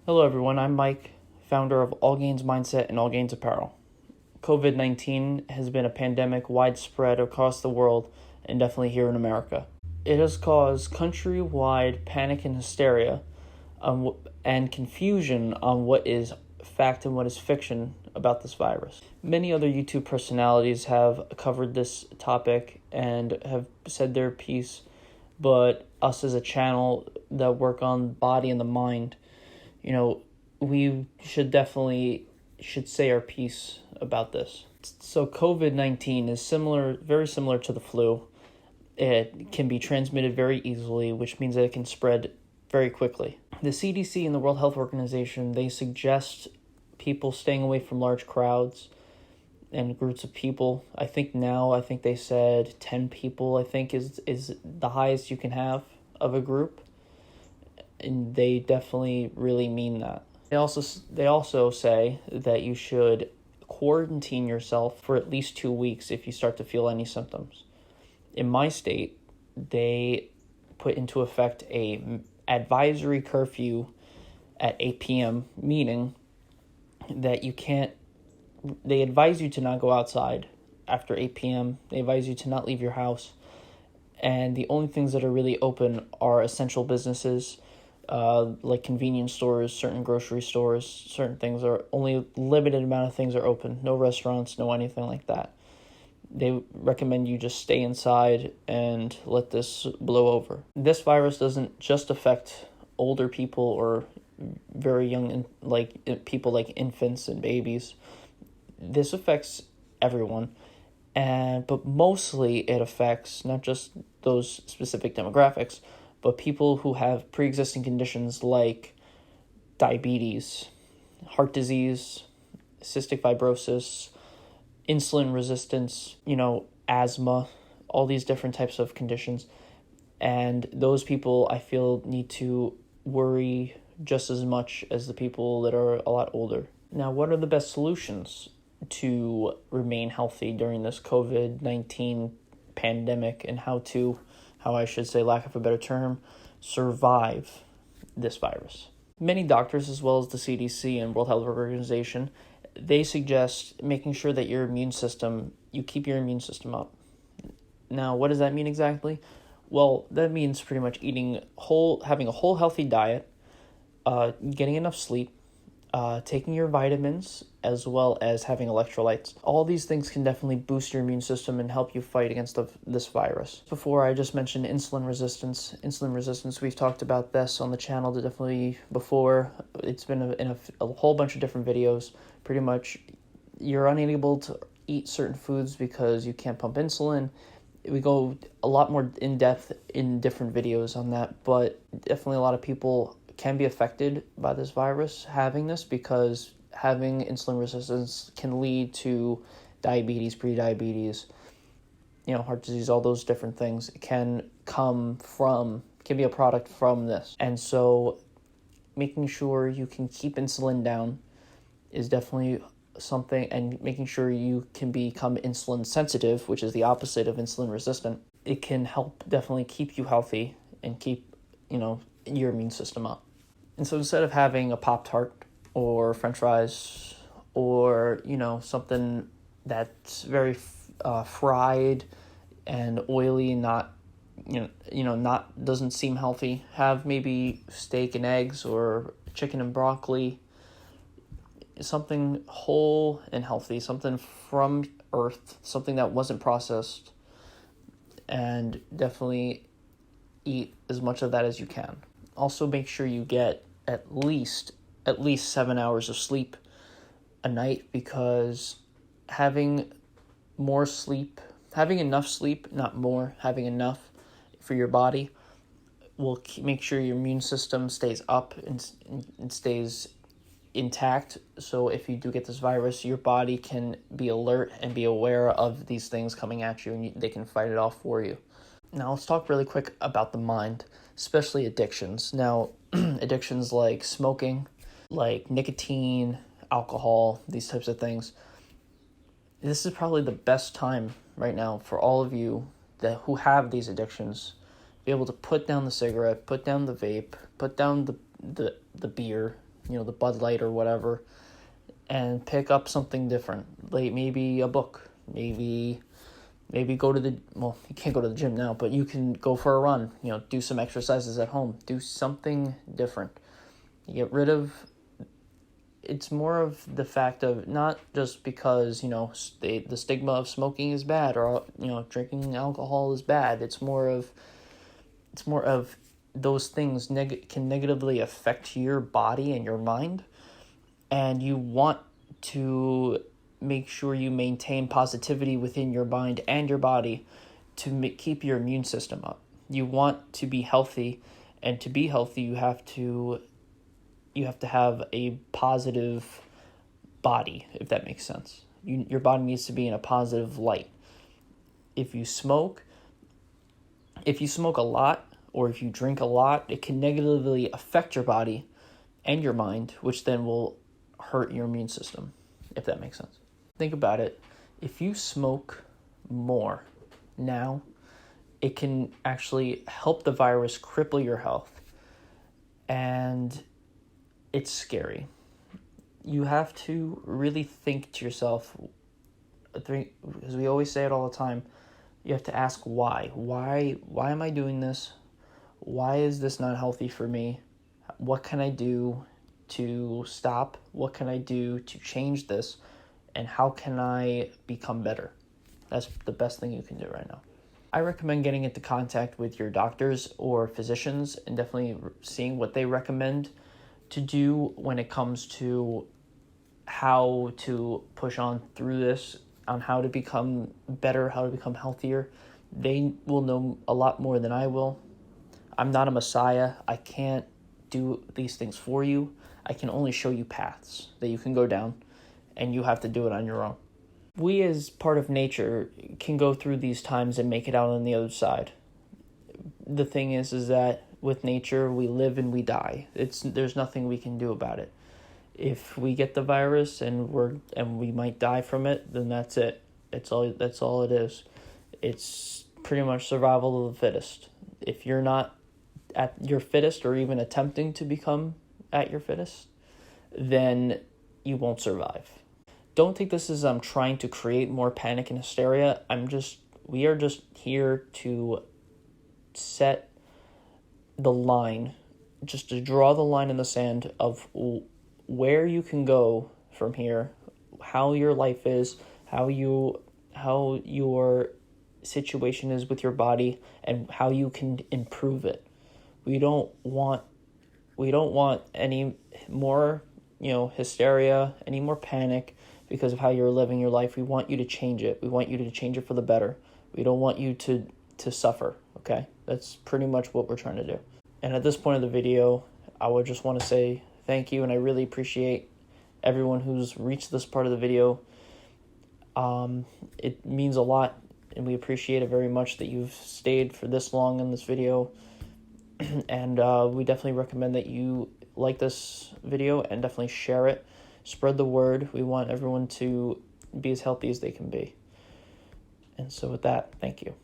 Hello, everyone. I'm Mike, founder of All Gains Mindset and All Gains Apparel. COVID-19 has been a pandemic widespread across the world and definitely here in America. It has caused countrywide panic and hysteria and confusion on what is fact and what is fiction about this virus. Many other YouTube personalities have covered this topic and have said their piece, but us as a channel that work on the body and the mind, we should say our piece about this. So COVID-19 is very similar to the flu. It can be transmitted very easily, which means that it can spread very quickly. The CDC and the World Health Organization, they suggest people staying away from large crowds and groups of people. I think they said 10 people, is the highest you can have of a group. And they definitely really mean that. They also say that you should quarantine yourself for at least 2 weeks if you start to feel any symptoms. In my state, they put into effect a advisory curfew at 8 p.m., meaning that they advise you to not go outside after 8 p.m. They advise you to not leave your house. And the only things that are really open are essential businesses, like convenience stores, certain grocery stores. Certain things are only limited amount of things are open. No restaurants, no anything like that. They recommend you just stay inside and let this blow over. This virus doesn't just affect older people or very young, like people like infants and babies. This affects everyone, but mostly it affects not just those specific demographics, but people who have pre-existing conditions like diabetes, heart disease, cystic fibrosis, insulin resistance, asthma, all these different types of conditions. And those people, I feel, need to worry just as much as the people that are a lot older. Now, what are the best solutions to remain healthy during this COVID-19 pandemic, and how I should say, lack of a better term, survive this virus? Many doctors, as well as the CDC and World Health Organization, they suggest making sure that you keep your immune system up. Now, what does that mean exactly? Well, that means pretty much having a whole healthy diet, getting enough sleep, taking your vitamins, as well as having electrolytes. All these things can definitely boost your immune system and help you fight against this virus. Before, I just mentioned insulin resistance. Insulin resistance, we've talked about this on the channel definitely before. It's been in a whole bunch of different videos. Pretty much, you're unable to eat certain foods because you can't pump insulin. We go a lot more in depth in different videos on that, but definitely a lot of people can be affected by this virus having this, because having insulin resistance can lead to diabetes, prediabetes, heart disease, all those different things can be a product from this. And so making sure you can keep insulin down is definitely something, and making sure you can become insulin sensitive, which is the opposite of insulin resistant. It can help definitely keep you healthy and keep, your immune system up. And so instead of having a Pop-Tart or French fries or, something that's very fried and oily and not doesn't seem healthy, have maybe steak and eggs or chicken and broccoli, something whole and healthy, something from earth, something that wasn't processed, and definitely eat as much of that as you can. Also, make sure you get at least 7 hours of sleep a night, because having enough sleep, not more, having enough for your body will make sure your immune system stays up and stays intact. So if you do get this virus, your body can be alert and be aware of these things coming at you, and they can fight it off for you. Now, let's talk really quick about the mind, especially addictions. Now, addictions like smoking, like nicotine, alcohol, these types of things. This is probably the best time right now for all of you who have these addictions, be able to put down the cigarette, put down the vape, put down the beer, the Bud Light or whatever, and pick up something different. Like maybe a book, maybe go to you can't go to the gym now, but you can go for a run, do some exercises at home, do something different. Get rid of, it's more of the fact of not just because, the stigma of smoking is bad or, drinking alcohol is bad. It's more of those things can negatively affect your body and your mind, and you want to make sure you maintain positivity within your mind and your body to keep your immune system up. You want to be healthy, and to be healthy, you have to have a positive body, if that makes sense. Your body needs to be in a positive light. If you smoke a lot, or if you drink a lot, it can negatively affect your body and your mind, which then will hurt your immune system, if that makes sense. Think about it. If you smoke more now, it can actually help the virus cripple your health. And it's scary. You have to really think to yourself, because we always say it all the time, you have to ask why. Why am I doing this? Why is this not healthy for me? What can I do to stop? What can I do to change this? And how can I become better? That's the best thing you can do right now. I recommend getting into contact with your doctors or physicians and definitely seeing what they recommend to do when it comes to how to push on through this, on how to become better, how to become healthier. They will know a lot more than I will. I'm not a messiah. I can't do these things for you. I can only show you paths that you can go down, and you have to do it on your own. We, as part of nature, can go through these times and make it out on the other side. The thing is that with nature, we live and we die. There's nothing we can do about it. If we get the virus and we might die from it, then that's it. That's all it is. It's pretty much survival of the fittest. If you're not at your fittest or even attempting to become at your fittest, then you won't survive. Don't take this as I'm trying to create more panic and hysteria. We are just here to set the line, just to draw the line in the sand of where you can go from here, how your life is, how your situation is with your body, and how you can improve it. We don't want any more, hysteria, any more panic because of how you're living your life. We want you to change it. We want you to change it for the better. We don't want you to suffer, okay? That's pretty much what we're trying to do. And at this point of the video, I would just want to say thank you, and I really appreciate everyone who's reached this part of the video. It means a lot, and we appreciate it very much that you've stayed for this long in this video. And we definitely recommend that you like this video and definitely share it. Spread the word. We want everyone to be as healthy as they can be. And so with that, thank you.